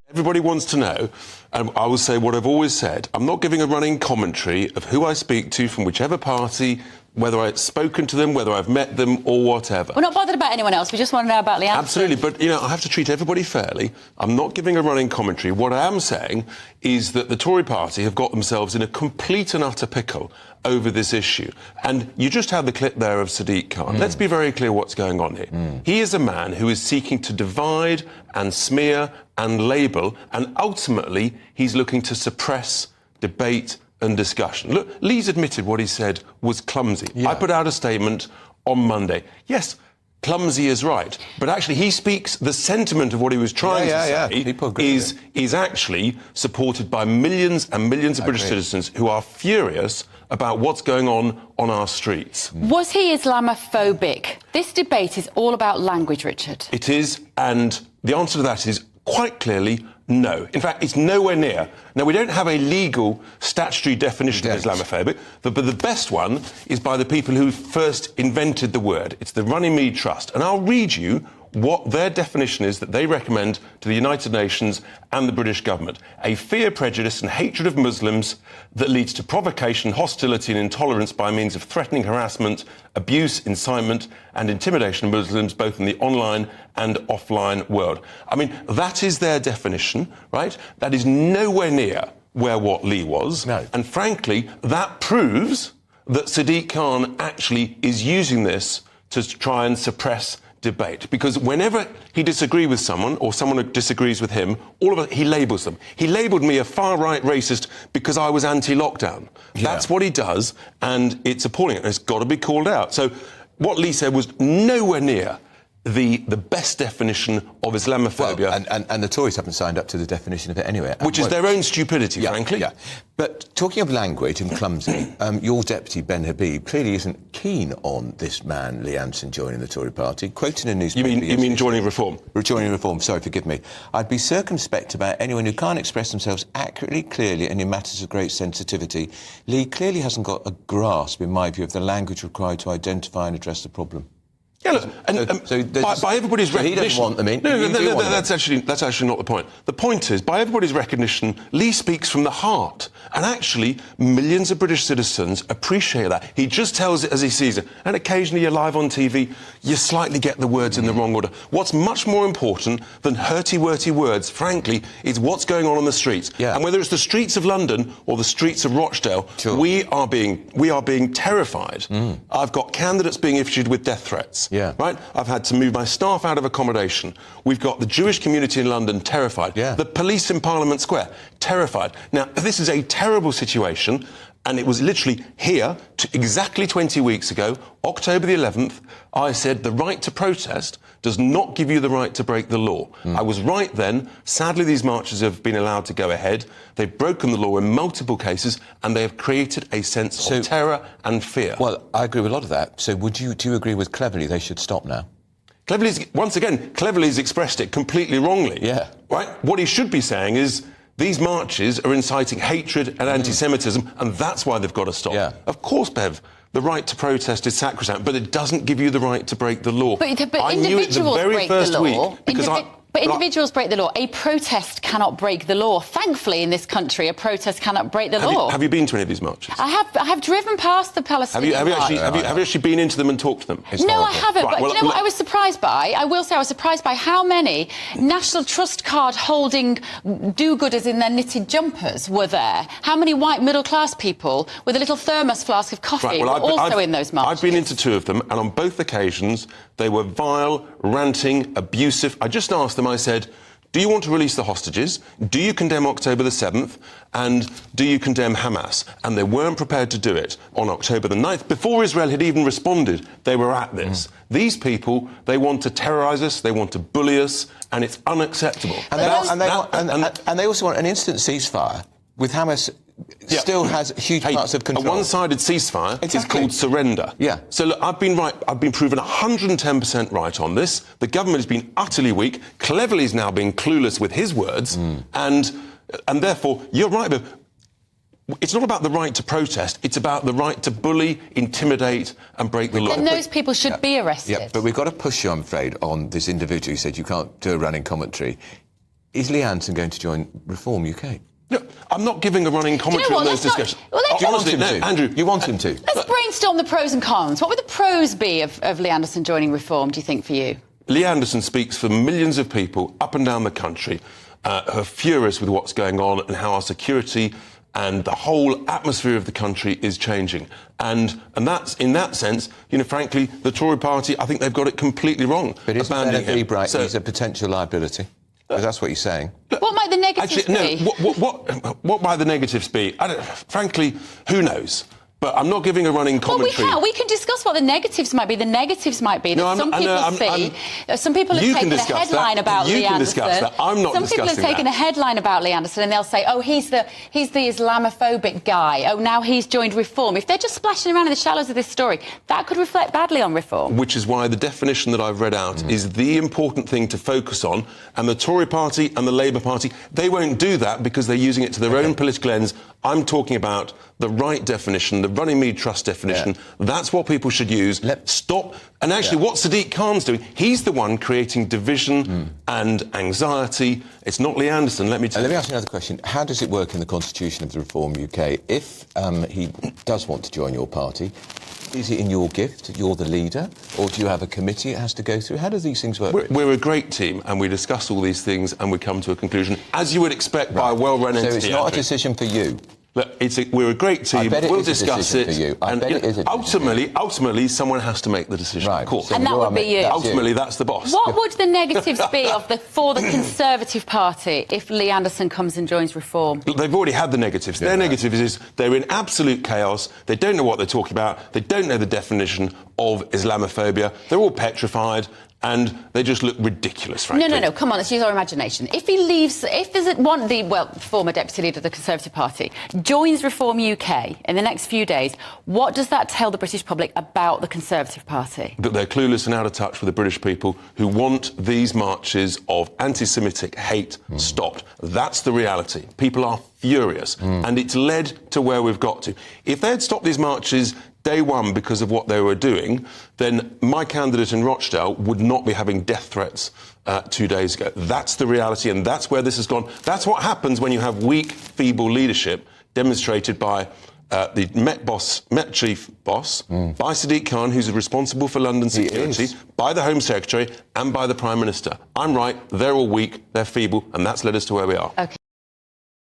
Everybody wants to know, and I will say what I've always said. I'm not giving a running commentary of who I speak to from whichever party, whether I've spoken to them, whether I've met them, or whatever. We're not bothered about anyone else. We just want to know about Leanne. Absolutely, but, you know, I have to treat everybody fairly. I'm not giving a running commentary. What I am saying is that the Tory party have got themselves in a complete and utter pickle over this issue. And you just had the clip there of Sadiq Khan. Let's be very clear what's going on here. He is a man who is seeking to divide and smear and label, and ultimately he's looking to suppress debate and discussion. Look, Lee's admitted what he said was clumsy. Yeah. I put out a statement on Monday. Yes, clumsy is right, but actually he speaks, the sentiment of what he was trying to say is actually supported by millions and millions of British citizens who are furious about what's going on our streets. Was he Islamophobic? This debate is all about language, Richard. It is, and the answer to that is quite clearly no. In fact, it's nowhere near. Now, we don't have a legal statutory definition of Islamophobic, but the best one is by the people who first invented the word. It's the Runnymede Trust. And I'll read you what their definition is that they recommend to the United Nations and the British government. A fear, prejudice and hatred of Muslims that leads to provocation, hostility and intolerance by means of threatening harassment, abuse, incitement and intimidation of Muslims both in the online and offline world. I mean, that is their definition, right? That is nowhere near where what Lee was. No. And frankly, that proves that Sadiq Khan actually is using this to try and suppress debate, because whenever he disagrees with someone or someone disagrees with him, he labels them. He labelled me a far-right racist because I was anti-lockdown. That's what he does, and it's appalling. It's got to be called out. So what Lee said was nowhere near the best definition of Islamophobia. Well, and the Tories haven't signed up to the definition of it anyway. Which is their own stupidity, frankly. Yeah. But talking of language and clumsy, your deputy, Ben Habib, clearly isn't keen on this man, Lee Anson, joining the Tory party. Quoting a newspaper... You mean joining Reform? Joining Reform, sorry, forgive me. I'd be circumspect about anyone who can't express themselves accurately, clearly, and in matters of great sensitivity. Lee clearly hasn't got a grasp, in my view, of the language required to identify and address the problem. Yeah, look, and by everybody's recognition... He doesn't want them in. No, that's actually not the point. The point is, by everybody's recognition, Lee speaks from the heart. And actually, millions of British citizens appreciate that. He just tells it as he sees it. And occasionally you're live on TV, you slightly get the words in the wrong order. What's much more important than hurty-worty words, frankly, is what's going on the streets. Yeah. And whether it's the streets of London or the streets of Rochdale, we are being terrified. I've got candidates being issued with death threats. Yeah. Right? I've had to move my staff out of accommodation. We've got the Jewish community in London terrified. Yeah. The police in Parliament Square terrified. Now, this is a terrible situation, and it was literally here, exactly 20 weeks ago, October the 11th, I said the right to protest does not give you the right to break the law. I was right then. Sadly, these marches have been allowed to go ahead. They've broken the law in multiple cases, and they have created a sense of terror and fear. Well, I agree with a lot of that. So do you agree with Cleverly they should stop now? Cleverly's expressed it completely wrongly. Yeah. Right? What he should be saying is these marches are inciting hatred and anti-Semitism, and that's why they've got to stop. Yeah. Of course, Bev, the right to protest is sacrosanct, but it doesn't give you the right to break the law. But I knew it the very first week because But individuals break the law. A protest cannot break the law. Thankfully, in this country, a protest cannot break the law. Have you been to any of these marches? I have driven past the Palestinian Have you actually been into them and talked to them? No, I haven't. Right, but you know what I was surprised by? I will say I was surprised by how many National Trust card holding do-gooders in their knitted jumpers were there. How many white middle-class people with a little thermos flask of coffee were also in those marches? I've been into two of them, and on both occasions, they were vile, ranting, abusive. I just asked them, I said, do you want to release the hostages? Do you condemn October the 7th? And do you condemn Hamas? And they weren't prepared to do it on October the 9th. Before Israel had even responded, they were at this. These people, they want to terrorise us, they want to bully us, and it's unacceptable. And they also want an instant ceasefire with Hamas... still has huge parts of control. A one-sided ceasefire is called surrender. Yeah. So look, I've been right. I've been proven 110% right on this. The government has been utterly weak. Cleverly's now being clueless with his words, and therefore you're right. But it's not about the right to protest. It's about the right to bully, intimidate, and break the law. And those people should be arrested. Yeah, but we've got to push you, I'm afraid, on this individual who said you can't do a running commentary. Is Lee Anderson going to join Reform UK? No, I'm not giving a running commentary what? on those Let's not- discussions. well, let's- Do you want him No, to? Andrew, you want him to? Let's brainstorm the pros and cons. What would the pros be of Lee Anderson joining Reform, do you think, for you? Lee Anderson speaks for millions of people up and down the country who are furious with what's going on and how our security and the whole atmosphere of the country is changing. And that's, in that sense, you know, frankly, the Tory party, I think they've got it completely wrong. But isn't abandoning Bennett him. Ebright, So- he's a potential liability? Because that's what you're saying. What might the negatives Actually, be? no. What might the negatives be? Frankly, who knows? But I'm not giving a running commentary. Well, we can discuss what the negatives might be. The negatives might be that No, some people have You can taken a discuss headline that. about You Lee can Anderson. discuss that. I'm not Some people have discussing taken that. a headline about Lee Anderson and they'll say, oh, he's the Islamophobic guy. Oh, now he's joined Reform. If they're just splashing around in the shallows of this story, that could reflect badly on Reform. Which is why the definition that I've read out is the important thing to focus on. And the Tory party and the Labour Party, they won't do that because they're using it to their own political ends. I'm talking about the right definition, the running mead trust definition. Yeah. That's what people should use. Stop. And actually, what Sadiq Khan's doing, he's the one creating division and anxiety. It's not Lee Anderson, let me tell you. Let me ask you another question. How does it work in the constitution of the Reform UK? If he does want to join your party, is it in your gift? You're the leader? Or do you have a committee it has to go through? How do these things work? We're a great team, and we discuss all these things, and we come to a conclusion, as you would expect by a well-run entity. So it's not a Andrew. decision for you? Look, we're a great team. I bet it we'll is a discuss decision it. for you. I And bet it is a decision. ultimately, someone has to make the decision. Right. Of course. So And that you would are be you. that's Ultimately, that's the boss. What would the negatives be for the Conservative Party if Lee Anderson comes and joins Reform? Look, they've already had the negatives. Their negative is they're in absolute chaos. They don't know what they're talking about. They don't know the definition of Islamophobia. They're all petrified. And they just look ridiculous, frankly. No, come on, let's use our imagination. If he leaves, if there's former deputy leader of the Conservative Party, joins Reform UK in the next few days, what does that tell the British public about the Conservative Party? That they're clueless and out of touch with the British people who want these marches of anti-Semitic hate stopped. That's the reality. People are furious. And it's led to where we've got to. If they had stopped these marches day one because of what they were doing, then my candidate in Rochdale would not be having death threats 2 days ago. That's the reality, and that's where this has gone. That's what happens when you have weak, feeble leadership demonstrated by the Met Chief Boss, by Sadiq Khan, who's responsible for London security, by the Home Secretary and by the Prime Minister. I'm right, they're all weak, they're feeble, and that's led us to where we are. OK.